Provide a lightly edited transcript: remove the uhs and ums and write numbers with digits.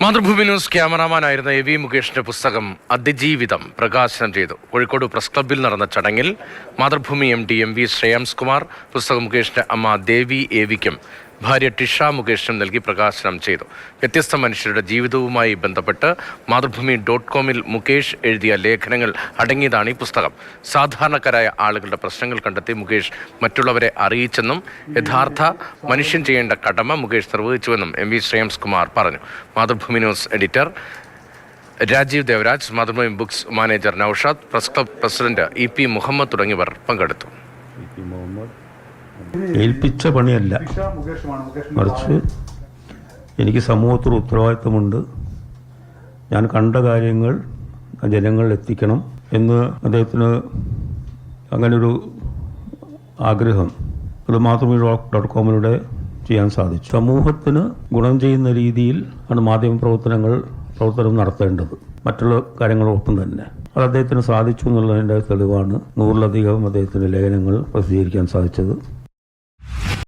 Mathrubhumi news ക്യാമറാമാനായിരുന്ന A V മുകേഷിന്റെ പുസ്തകം അതിജീവിതം പ്രകാശനം ചെയ്തു. കോഴിക്കോട് പ്രസ് ക്ലബ്ബിൽ നടന്ന ചടങ്ങിൽ മാതൃഭൂമി MD MV ശ്രേയാംസ് കുമാർ പുസ്തകം മുകേഷിന്റെ അമ്മ ദേവി എവിക്കും ഭാര്യ ടിഷ മുകേഷിനും നൽകി പ്രകാശനം ചെയ്തു. വ്യത്യസ്ത മനുഷ്യരുടെ ജീവിതവുമായി ബന്ധപ്പെട്ട് മാതൃഭൂമി.com-ൽ മുകേഷ് എഴുതിയ ലേഖനങ്ങൾ അടങ്ങിയതാണ് ഈ പുസ്തകം. സാധാരണക്കാരായ ആളുകളുടെ പ്രശ്നങ്ങൾ കണ്ടെത്തി മുകേഷ് മറ്റുള്ളവരെ അറിയിച്ചെന്നും യഥാർത്ഥ മനുഷ്യൻ ചെയ്യേണ്ട കടമ മുകേഷ് നിർവഹിച്ചുവെന്നും MV ശ്രേയാംസ് കുമാർ പറഞ്ഞു. Mathrubhumi news editor Rajeev Devaraj, Mathrubhumi books manager Noushad, press club president EP Muhammad തുടങ്ങിയവർ പങ്കെടുത്തു. ഏൽപ്പിച്ച പണിയല്ല, മറിച്ച് എനിക്ക് സമൂഹത്തിൽ ഉത്തരവാദിത്തമുണ്ട്. ഞാൻ കണ്ട കാര്യങ്ങൾ ജനങ്ങളിൽ എത്തിക്കണം എന്ന് അദ്ദേഹത്തിന് അങ്ങനൊരു ആഗ്രഹം അത് മാതൃഭൂമി.com-ലൂടെ ചെയ്യാൻ സാധിച്ചു. സമൂഹത്തിന് ഗുണം ചെയ്യുന്ന രീതിയിൽ ആണ് പ്രവർത്തനം നടത്തേണ്ടത്. മറ്റുള്ള കാര്യങ്ങളോടൊപ്പം തന്നെ അത് അദ്ദേഹത്തിന് സാധിച്ചു എന്നുള്ളതിൻ്റെ തെളിവാണ് 100-ലധികം അദ്ദേഹത്തിൻ്റെ ലേഖനങ്ങൾ പ്രസിദ്ധീകരിക്കാൻ സാധിച്ചത്.